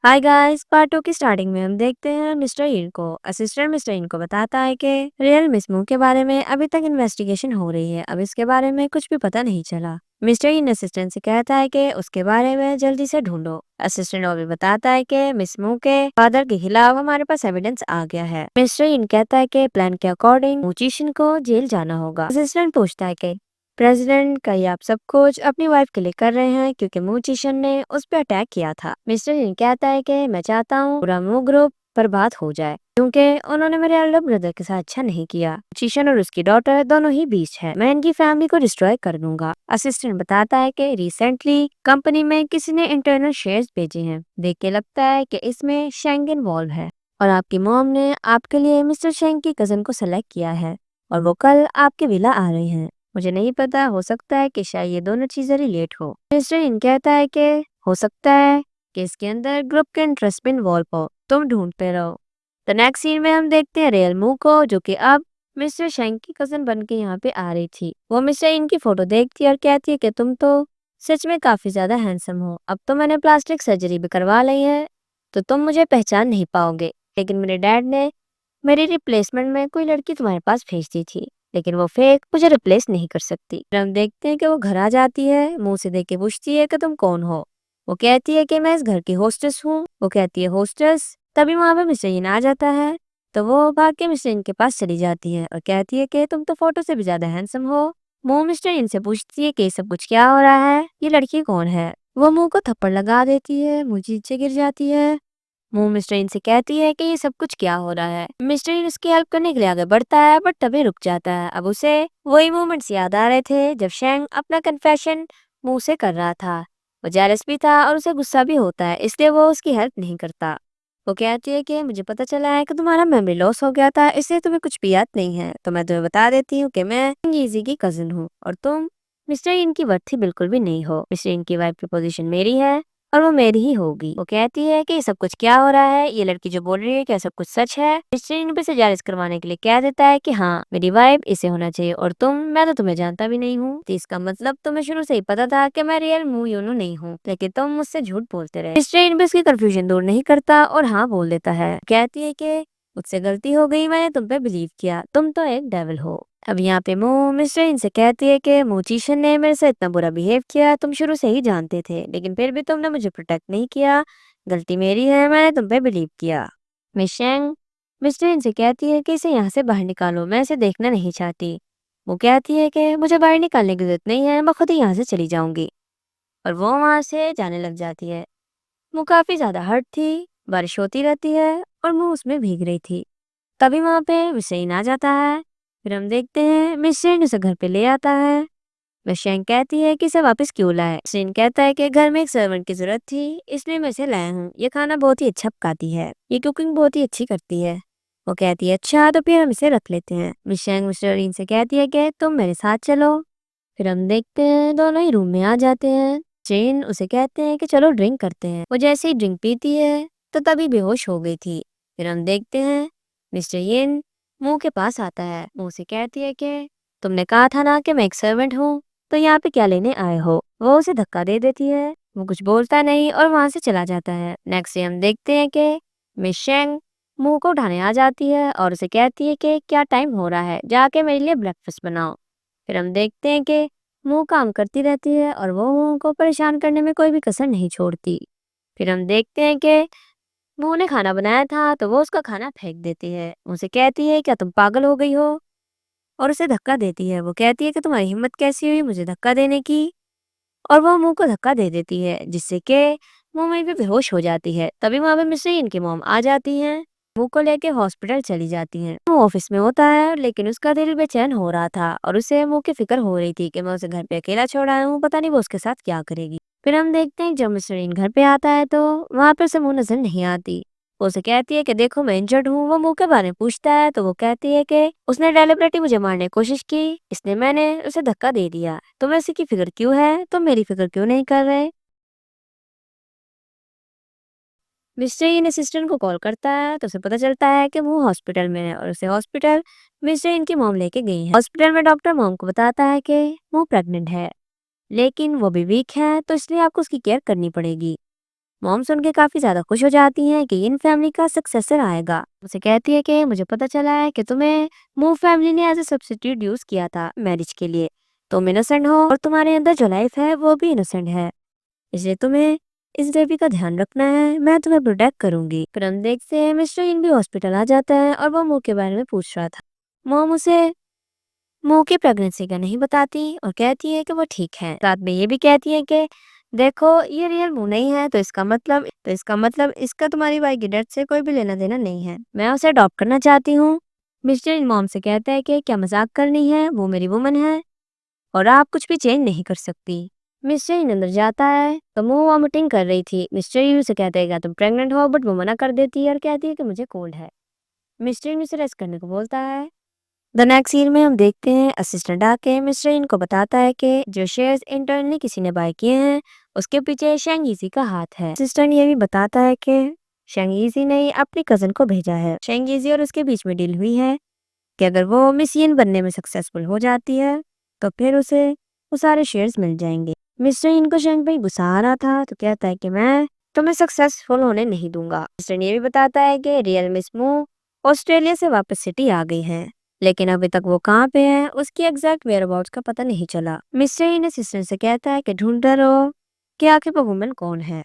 Hi guys, part 2 की starting में हम देखते हैं मिस्टर इन को। असिस्टेंट मिस्टर इन को बताता है कि रियल मिस मू के बारे में अभी तक इन्वेस्टिगेशन हो रही है। अब इसके बारे में कुछ भी पता नहीं चला। मिस्टर इन असिस्टेंट से कहता है कि उसके बारे में जल्दी से ढूंढो। असिस्टेंट और भी बताता है कि मिस मू के फादर के खिलाफ हमारे पास एविडेंस आ गया है। मिस्टर इन कहता है कि प्लान के अकॉर्डिंग म्यूजिशियन को जेल जाना होगा। असिस्टेंट पूछता है कि प्रेसिडेंट का ये आप सब कुछ अपनी वाइफ के लिए कर रहे हैं क्योंकि म्यूजिशियन ने उस पर अटैक किया था। मिस्टर इन कहता है कि मैं चाहता हूँ पूरा मू ग्रुप बर्बाद हो जाए क्योंकि उन्होंने मेरे एल्डर ब्रदर के साथ अच्छा नहीं किया। म्यूजिशियन और उसकी डॉटर दोनों ही बीच है। मैं इनकी फैमिली को डिस्ट्रॉय कर दूंगा। असिस्टेंट बताता है कि रिसेंटली कंपनी में किसी ने इंटरनल शेयर्स भेजे हैं। देख के लगता है कि इसमें शेंग इन्वॉल्व है और आपकी मॉम ने आपके लिए मिस्टर शेंग की कजन को सेलेक्ट किया है और वो कल आपके विला आ रहे हैं। मुझे नहीं पता, हो सकता है कि शायद ये दोनों चीजें रिलेट हो। मिस्टर इन कहता है कि हो सकता है कि इसके अंदर ग्रुप के इंटरेस्ट भी इन्वॉल्व हो। तुम ढूंढते रहो। तो नेक्स्ट सीन में हम देखते हैं रियल मू को, जो कि अब मिस्टर शेंग की कजन बन के यहाँ पे आ रही थी। वो मिस्टर इन की फोटो देखती है और कहती है कि तुम तो सच में काफी ज्यादा हैंडसम हो। अब तो मैंने प्लास्टिक सर्जरी भी करवा ली है तो तुम मुझे पहचान नहीं पाओगे, लेकिन मेरे डैड ने मेरी रिप्लेसमेंट में कोई लड़की तुम्हारे पास भेज दी थी, लेकिन वो फेक मुझे रिप्लेस नहीं कर सकती। फिर हम देखते हैं कि वो घर आ जाती है। मुंह से देख के पूछती है कि तुम कौन हो। वो कहती है कि मैं इस घर की होस्टेस हूँ। वो कहती है होस्टेस। तभी वहां पे मिस्टर इन आ जाता है तो वो भाग के मिस्टर इन के पास चली जाती है और कहती है कि तुम तो फोटो से भी ज्यादा हैंडसम हो। मुंह मिस्टर इन से पूछती है कि ये सब कुछ क्या हो रहा है, ये लड़की कौन है। वो मुंह को थप्पड़ लगा देती है, मुंह नीचे गिर जाती है। वो मिस्टर इन से कहती है कि ये सब कुछ क्या हो रहा है। मिस्टर इन उसकी हेल्प करने के लिए आगे बढ़ता है बट तभी रुक जाता है। अब उसे वही मोमेंट्स याद आ रहे थे जब शेंग अपना कन्फेशन मुंह से कर रहा था। वो जेलस भी था और उसे गुस्सा भी होता है, इसलिए वो उसकी हेल्प नहीं करता। वो कहती है कि मुझे पता चला है कि तुम्हारा मेमोरी लॉस हो गया था, इसलिए तुम्हें कुछ भी याद नहीं है। तो मैं तुम्हें बता देती हूँ कि मैं ईजी की कजिन हूँ और तुम मिस्टर इन की वर्थ बिल्कुल भी नहीं हो। मिस्टर इन की वाइफ की पोजीशन मेरी है और वो मेरी ही होगी। वो कहती है कि ये सब कुछ क्या हो रहा है, ये लड़की जो बोल रही है क्या सब कुछ सच है। मिस्टर इन पे से जायज करवाने के लिए कह देता है कि हाँ मेरी वाइफ इसे होना चाहिए और मैं तो तुम्हें जानता भी नहीं हूँ। तो इसका मतलब तुम्हें शुरू से ही पता था कि मैं रियल मू यूनू नहीं हूँ, लेकिन तुम मुझसे झूठ बोलते रहे। मिस्टर इन भी उसकी कंफ्यूजन दूर नहीं करता और हाँ बोल देता है। कहती है कि मुझसे गलती हो गई, मैंने तुम पे बिलीव किया, तुम तो एक डेविल हो। अब यहाँ पे मू मिस्टर इन से कहती है कि म्यूजिशियन ने मेरे से इतना बुरा बिहेव किया, तुम शुरू से ही जानते थे, लेकिन फिर भी तुमने मुझे प्रोटेक्ट नहीं किया। गलती मेरी है, मैंने तुम पे बिलीव किया। मिशेंग मिस्टर इन से कहती है कि इसे यहाँ से बाहर निकालो, मैं इसे देखना नहीं चाहती। वो कहती है कि मुझे बाहर निकालने की जरूरत नहीं है, मैं खुद ही यहाँ से चली जाऊंगी। और वो वहां से जाने लग जाती है। वो काफी ज्यादा हर्ट थी। बारिश होती रहती है और मुंह उसमें भीग रही थी। तभी वहां पे मिशेन आ जाता है। फिर हम देखते हैं मिशेन उसे घर पे ले आता है। मिशेन कहती है कि इसे वापस क्यों लाए। मिशेन कहता है कि घर में एक सर्वेंट की जरूरत थी, इसलिए मैं इसे लाया हूँ। ये खाना बहुत ही अच्छा पकाती है, ये कुकिंग बहुत ही अच्छी करती है। वो कहती है अच्छा तो फिर हम इसे रख लेते हैं। मिशेन मिस्टर रीन से कहती है कि तुम मेरे साथ चलो। फिर हम देखते हैं दोनों ही रूम में आ जाते हैं। जेन उसे कहते हैं कि चलो ड्रिंक करते हैं। वो जैसे ही ड्रिंक पीती है तो तभी बेहोश हो गई थी। फिर हम देखते हैं मिस्टर येन मुंह के पास आता है। मुंह से कहती है कि तुमने कहा था ना कि मैं एक सर्वेंट हूँ, तो यहाँ पे क्या लेने आए हो। वो उसे धक्का दे देती है। वो कुछ बोलता नहीं और वहां से चला जाता है। नेक्स्ट हम देखते हैं कि मिस शेंग मुंह को उठाने आ जाती है और उसे कहती है कि क्या टाइम हो रहा है, जाके मेरे लिए ब्रेकफास्ट बनाओ। फिर हम देखते हैं कि मुंह काम करती रहती है और वो मुंह को परेशान करने में कोई भी कसर नहीं छोड़ती। फिर हम देखते हैं कि मुंह ने खाना बनाया था तो वो उसका खाना फेंक देती है। उसे कहती है क्या तुम पागल हो गई हो, और उसे धक्का देती है। वो कहती है कि तुम्हारी हिम्मत कैसी हुई मुझे धक्का देने की, और वो मुंह को धक्का दे देती है जिससे कि मुंह में भी बेहोश हो जाती है। तभी वहां पे मिस्टर इनकी मॉम आ जाती हैं। मुंह को लेके हॉस्पिटल चली जाती हैं। वो ऑफिस में होता है लेकिन उसका दिल बेचैन हो रहा था और उसे मुंह की फिक्र हो रही थी कि मैं उसे घर पे अकेला छोड़ आया हूँ, पता नहीं वो उसके साथ क्या करेगी। फिर हम देखते हैं जब मिस्टर इन घर पे आता है तो वहां पे उसे मुंह नजर नहीं आती। वो उसे कहती है कि देखो मैं इंजर्ड हूँ। वो मुंह के बारे में पूछता है तो वो कहती है कि उसने डेलिबरेटली मुझे मारने की कोशिश की, इसलिए मैंने उसे धक्का दे दिया। तुम्हें उसी की फिक्र क्यों है, तुम मेरी फिक्र क्यों नहीं कर रहे। मिस्टर इन असिस्टेंट को कॉल करता है तो उसे पता चलता है कि वो हॉस्पिटल में है और उसे हॉस्पिटल मिस्टर इन की मॉम लेके गई है। हॉस्पिटल में डॉक्टर मॉम को बताता है कि वो प्रेग्नेंट है, लेकिन वो भी वीक है तो इसलिए आपको उसकी केयर करनी पड़ेगी। موم سن کے کافی زیادہ خوش ہو جاتی ہیں کہ ان فیملی کا سکسیسر آئے گا. اسے کہتی ہے کہ مجھے پتا چلا ہے کہ تمہیں مو فیملی نے ایز اے سبسٹیٹیوٹ یوز کیا تھا میرج کے لیے. تم انوسینٹ ہو اور تمہارے اندر جو لائف ہے وہ بھی انوسینٹ ہے، اس لیے تمہیں اس بیبی کا دھیان رکھنا ہے. میں تمہیں پروٹیکٹ کروں گی. پھر ہم دیکھتے ہیں مسٹر ان بھی ہاسپٹل آ جاتا ہے اور وہ منہ کے بارے میں پوچھ رہا تھا. موم اسے منہ کی پریگننسی کا نہیں بتاتی اور کہتی ہے کہ وہ ٹھیک ہے. ساتھ میں یہ بھی کہتی ہے کہ دیکھو یہ ریئل منہ نہیں ہے، تو اس کا مطلب اس کا تمہاری بھائی کی ڈیتھ سے کوئی بھی لینا دینا نہیں ہے. میں اسے اڈاپٹ کرنا چاہتی ہوں. مسٹر ان موم سے کہتا ہے کہ کیا مذاق کرنی ہے، وہ میری وومن ہے اور آپ کچھ بھی چینج نہیں کر سکتی. مسٹر ان اندر جاتا ہے تو منہ وامٹنگ کر رہی تھی. مسٹر ان سے کہتا ہے کہ تم پریگننٹ ہو، بٹ وہ منع کر دیتی ہے اور کہتی ہے کہ مجھے کولڈ ہے. مسٹر ان اسے ریسٹ کرنے کو بولتا ہے. دا نیکسٹ سین میں ہم دیکھتے ہیں اسسٹنٹ آ کے مسٹر ان کو بتاتا ہے کہ جو شیئرز انٹرنلی کسی نے بائی کیے ہیں اس کے پیچھے شینگ ایزی کا ہاتھ ہے. اسسٹنٹ یہ بھی بتاتا ہے کہ شینگ ایزی نے اپنی کزن کو بھیجا ہے. شینگ ایزی اور اس کے بیچ میں ڈیل ہوئی ہے کہ اگر وہ مس ین بننے میں سکسیسفل ہو جاتی ہے تو پھر اسے وہ سارے شیئرز مل جائیں گے. مسٹر ان کو شینگ بھائی غصہ آ رہا تھا تو کہتا ہے کہ میں تمہیں سکسیسفل ہونے نہیں دوں گا. مسٹر یہ بھی بتاتا ہے کہ ریئل مس مو آسٹریلیا سے واپس سٹی آ گئی ہے، لیکن ابھی تک وہ کہاں پہ ہے اس کی ایگزیکٹ ویئر اباؤٹس کا پتہ نہیں چلا. مسٹر ان اسسٹنٹ سے کہتا ہے کہ ڈھونڈتا رہو کہ آخر وہ وومن کون ہے،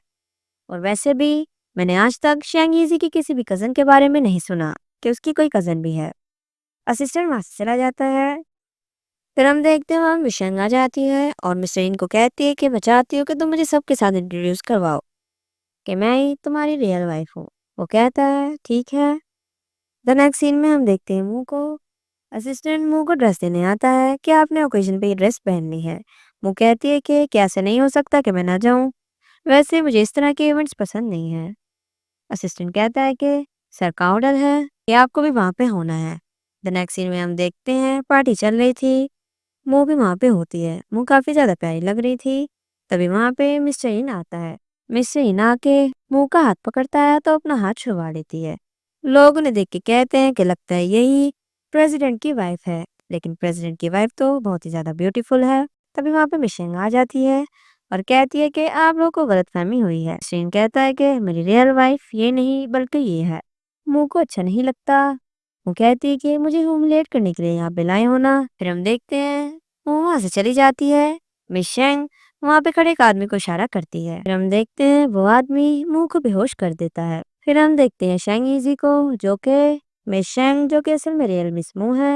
اور ویسے بھی میں نے آج تک شینگ ایزی کی کسی بھی کزن کے بارے میں نہیں سنا کہ اس کی کوئی کزن بھی ہے. اسسٹنٹ وہاں سے چلا جاتا ہے. پھر ہم دیکھتے ہیں وہاں مشینگ آ جاتی ہے اور مسٹر ان کو کہتی ہے کہ میں چاہتی ہوں کہ تم مجھے سب کے ساتھ انٹروڈیوس کرواؤ کہ میں ہی تمہاری ریئل وائف ہوں. وہ کہتا ہے ٹھیک ہے. دا نیکسٹ سین میں ہم دیکھتے ہیں منہ کو اسسٹنٹ منہ کو ڈریس دینے آتا ہے کہ آپ نے اوکیزن پہ یہ ڈریس پہننی ہے. منہ کہتی ہے کہ کیا ایسا نہیں ہو سکتا کہ میں نہ جاؤں، ویسے مجھے اس طرح کے ایونٹس پسند نہیں ہیں. اسسٹنٹ کہتا ہے کہ سر کا آرڈر ہے کہ آپ کو بھی وہاں پہ ہونا ہے. دا نیکسٹ سین میں ہم دیکھتے ہیں پارٹی چل رہی تھی، منہ بھی وہاں پہ ہوتی ہے. منہ کافی زیادہ پیاری لگ رہی تھی. تبھی وہاں پہ مسٹر ان آتا ہے. مسٹر ان آ کے منہ کا ہاتھ پکڑتا ہے تو اپنا ہاتھ چھڑوا لیتی ہے. لوگ انہیں دیکھ کے کہتے ہیں کہ لگتا ہے یہی پریزیڈنٹ کی وائف ہے، لیکن پریزیڈنٹ کی وائف تو بہت ہی زیادہ بیوٹیفل ہے. تبھی وہاں پہ مشینگ آ جاتی ہے اور کہتی ہے کہ آپ لوگوں کو غلط فہمی ہوئی ہے. مسٹر کہتا ہے کہ میری ریئل وائف یہ نہیں بلکہ یہ ہے. منہ کو اچھا نہیں لگتا. وہ کہتی ہے کہ مجھے ہیوملیٹ کرنے کے لیے یہاں پہ لائے ہونا. پھر ہم دیکھتے ہیں وہ وہاں سے چلی جاتی ہے. مشینگ وہاں پہ کھڑے ایک آدمی کو اشارہ کرتی ہے. پھر ہم دیکھتے ہیں وہ آدمی منہ کو بے ہوش کر دیتا ہے. پھر ہم دیکھتے ہیں شینگ ایزی کو جو کہ مشینگ جو کہ اصل میں ریئل مس مو ہے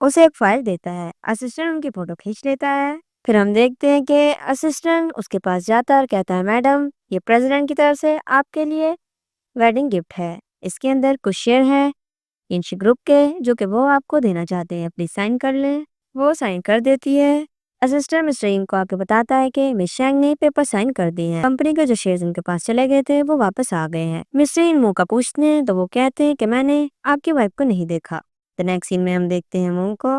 اسے ایک فائل دیتا ہے. اسسٹنٹ ان کی فوٹو کھینچ لیتا ہے. پھر ہم دیکھتے ہیں کہ اسسٹنٹ اس کے پاس جاتا ہے اور کہتا ہے میڈم یہ پریزیڈنٹ کی طرف سے آپ کے لیے ویڈنگ گفٹ ہے. اس کے اندر کچھ شیئر ہیں انش گروپ کے جو کہ وہ آپ کو دینا چاہتے ہیں، پلیز سائن کر لیں. وہ سائن کر دیتی ہے. اسسٹنٹ مسٹر ان کو آ کے بتاتا ہے کہ مس شینگ نے پیپر سائن کر دیے ہیں. کمپنی کے جو شیئرز ان کے پاس چلے گئے تھے وہ واپس آ گئے ہیں. مسٹر ان منہ کا پوچھتے ہیں تو وہ کہتے ہیں کہ میں نے آپ کی وائف کو نہیں دیکھا. تو نیکسٹ سین میں ہم دیکھتے ہیں منہ کو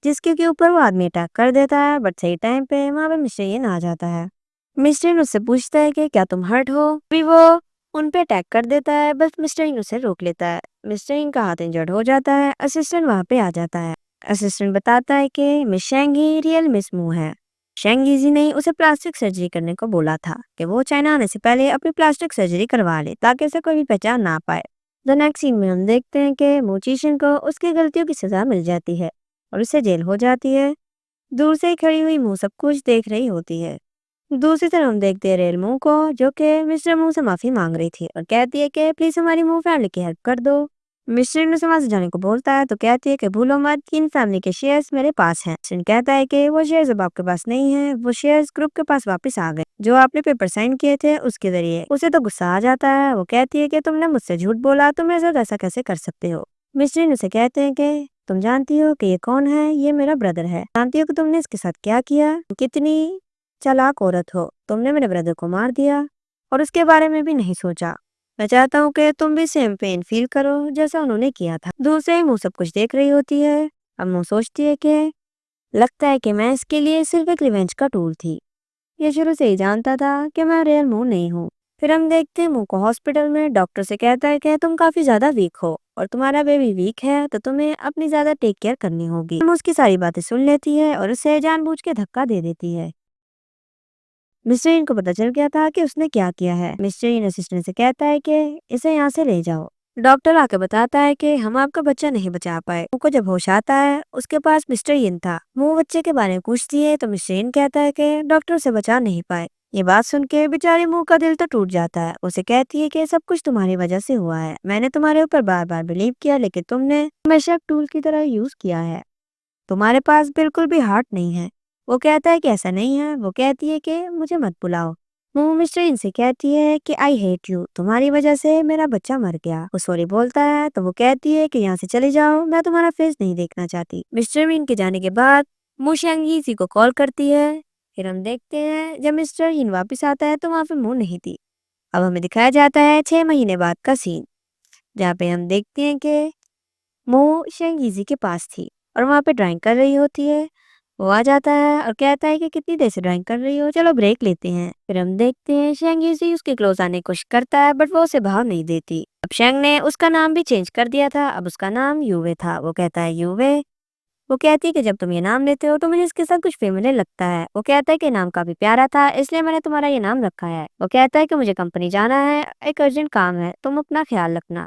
جس کے اوپر وہ آدمی اٹیک کر دیتا ہے، بٹ صحیح ٹائم پہ وہاں پہ مسٹر ان آ جاتا ہے. مسٹر ان اس سے پوچھتا ہے کہ کیا تم ہرٹ ہو. بھی وہ ان پہ اٹیک کر دیتا ہے، بس مسٹر ان اسے روک لیتا ہے. مسٹر ان کا ہاتھ انجرڈ ہو جاتا ہے. اسسٹنٹ وہاں پہ آ جاتا ہے. اسسٹنٹ بتاتا ہے کہ مس شینگ ہی ریئل مس مو ہے. شینگ ایزی نے اسے پلاسٹک سرجری کرنے کو بولا تھا کہ وہ چائنا آنے سے پہلے اپنی پلاسٹک سرجری کروا لے تاکہ اسے کوئی بھی پہچان نہ پائے. دا نیکسٹ سین میں ہم دیکھتے ہیں کہ موچیشن کو اس کی غلطیوں کی سزا مل جاتی ہے اور اسے جیل ہو جاتی ہے. دور سے ہی کھڑی ہوئی منہ سب کچھ دیکھ رہی ہوتی ہے. دوسری طرف ہم دیکھتے ہیں ریل منہ کو جو کہ مسٹر منہ سے معافی مانگ رہی تھی اور کہتی ہے کہ پلیز ہماری منہ فیملی کی ہیلپ کر دو. مسٹر ان سے وہاں سے جانے کو بولتا ہے تو کہتی ہے کہ بھولو مت کہ ان فیملی کے شیئرز میرے پاس ہیں. مسٹر کہتا ہے کہ وہ شیئرز اب آپ کے پاس نہیں ہیں، وہ شیئرز گروپ کے پاس واپس آ گئے جو آپ نے پیپر سائن کیے تھے اس کے ذریعے. اسے تو غصہ آ جاتا ہے. وہ کہتی ہے کہ تم نے مجھ سے جھوٹ بولا، تم میرے ساتھ ایسا کیسے کر سکتے ہو. مسٹر ان سے کہتے ہیں کہ تم جانتی ہو کہ یہ کون ہے، یہ میرا بردر ہے. جانتی ہو کہ تم نے اس کے ساتھ کیا کیا، کتنی چالاک عورت ہو. تم نے میرے بردر کو مار دیا اور اس کے بارے میں بھی نہیں سوچا. میں چاہتا ہوں کہ تم بھی سیم پین فیل کرو جیسا انہوں نے کیا تھا. دور سے منہ سب کچھ دیکھ رہی ہوتی ہے. اب منہ سوچتی ہے کہ لگتا ہے کہ میں اس کے لیے صرف ایک ریونج کا ٹول تھی. یہ شروع سے ہی جانتا تھا کہ میں ریئل منہ نہیں ہوں. پھر ہم دیکھتے ہیں منہ کو ہاسپٹل میں ڈاکٹر سے کہتا ہے کہ تم کافی زیادہ ویک ہو اور تمہارا بیبی ویک ہے تو تمہیں اپنی زیادہ ٹیک کیئر کرنی ہوگی. اس کی ساری باتیں سن لیتی ہے اور اسے جان بوجھ کے دھکا دے دیتی ہے. मिस्टर इन को पता चल गया था कि उसने क्या किया है। मिस्टर इन असिस्टेंट से कहता है कि इसे यहाँ से ले जाओ। डॉक्टर आके बताता है कि हम आपका बच्चा नहीं बचा पाए। उनको जब होश आता है उसके पास मिस्टर इन था। वो बच्चे के बारे में पूछती है तो मिस्टर इन कहता है कि डॉक्टर उसे बचा नहीं पाए। ये बात सुन के बेचारे मुंह का दिल तो टूट जाता है। उसे कहती है कि सब कुछ तुम्हारी वजह से हुआ है। मैंने तुम्हारे ऊपर बार बार बिलीव किया लेकिन तुमने हमेशा एक टूल की तरह यूज किया है। तुम्हारे पास बिल्कुल भी हार्ट नहीं है। वो कहता है कि ऐसा नहीं है। वो कहती है कि मुझे मत बुलाओ। वो मिस्टर इनसे कहती है कि आई हेट यू, तुम्हारी वजह से मेरा बच्चा मर गया। वो सॉरी बोलता है तो वो कहती है कि यहाँ से चले जाओ, मैं तुम्हारा फेस नहीं देखना चाहती। मिस्टर मीन के जाने के बाद मू शैंग को कॉल करती है। फिर हम देखते हैं जब मिस्टर इन वापस आता है तो वहाँ पे मू नहीं थी। अब हमें दिखाया जाता है 6 महीने बाद का सीन, जहाँ पे हम देखते हैं कि मो शेंगीजी के पास थी और वहाँ पे ड्राइंग कर रही होती है। वो आ जाता है और कहता है कि कितनी देर से ड्राइंग कर रही हो, चलो ब्रेक लेते हैं। फिर हम देखते हैं शेंगीजी उसके क्लोज आने की कोशिश करता है बट वो उसे भाव नहीं देती। अब शेंग ने उसका नाम भी चेंज कर दिया था, अब उसका नाम यूवे था। वो कहता है यूवे। वो कहती है कि जब तुम ये नाम लेते हो तो मुझे इसके साथ कुछ फेमिलियर लगता है। वो कहता है कि नाम काफी प्यारा था इसलिए मैंने तुम्हारा ये नाम रखा है। वो कहता है कि मुझे कंपनी जाना है, एक अर्जेंट काम है, तुम अपना ख्याल रखना।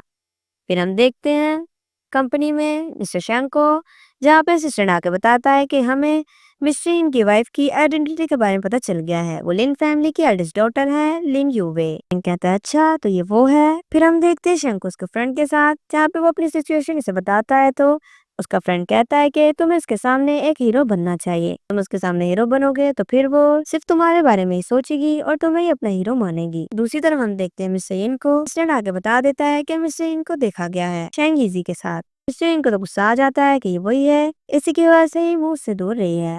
फिर हम देखते हैं कंपनी में मिस्टर शैंग को, जहाँ पे असिस्टेंट आके बताता है कि हमें मिस्टर इन की वाइफ की आइडेंटिटी के बारे में पता चल गया है। वो लिन फैमिली की एल्डेस्ट डॉटर है, लिन यूवे। शैंग कहता है अच्छा तो ये वो है। फिर हम देखते हैं शैंग को उसके फ्रेंड के साथ, जहाँ पे वो अपनी सिचुएशन इसे बताता है तो उसका फ्रेंड कहता है कि तुम्हें इसके सामने एक हीरो बनना चाहिए। तुम उसके सामने हीरो बनोगे तो फिर वो सिर्फ तुम्हारे बारे में ही सोचेगी और तुम्हें ही अपना हीरो मानेगी। दूसरी तरफ हम देखते हैं मिस्टर इन को। असिस्टेंट आगे बता देता है कि मिस्टर इन को देखा गया है शैंग के साथ। मिस्टर इन को तो गुस्सा आ जाता है कि ये वही है, इसी की वजह से ही मुंह से दूर रही है।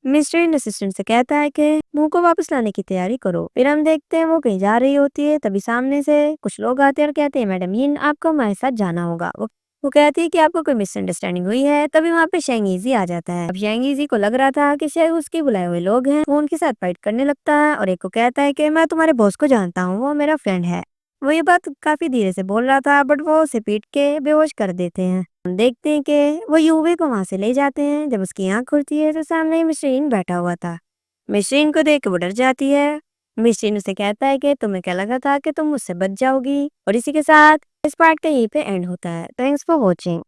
मिस्टर इन असिस्टेंट से कहता है कि मुंह को वापस लाने की तैयारी करो। फिर हम देखते हैं वो कहीं जा रही होती है, तभी सामने से कुछ लोग आते हैं और कहते हैं मैडम यिन आपको हमारे साथ जाना होगा। वो कहती है कि आपको कोई मिसअंडरस्टैंडिंग हुई है। तभी वहाँ पे शेंगीजी आ जाता है। अब शेंगीजी को लग रहा था कि शायद उसके बुलाए हुए लोग हैं। वो उनके साथ फाइट करने लगता है और एक को कहता है कि मैं तुम्हारे बॉस को जानता हूँ, वो मेरा फ्रेंड है। वो ये बात काफी धीरे से बोल रहा था बट वो उसे पीट के बेहोश कर देते हैं। हम देखते हैं कि वो यूवी को वहां से ले जाते हैं। जब उसकी आंख खुलती है तो सामने ही मिस्टर इन बैठा हुआ था। मिस्टर इन को देख के वो डर जाती है। मिस्टर इन उसे कहता है कि तुम्हें क्या लगा था कि तुम मुझसे बच जाओगी। और इसी के साथ इस पार्ट का यहीं पे एंड होता है। Thanks for watching.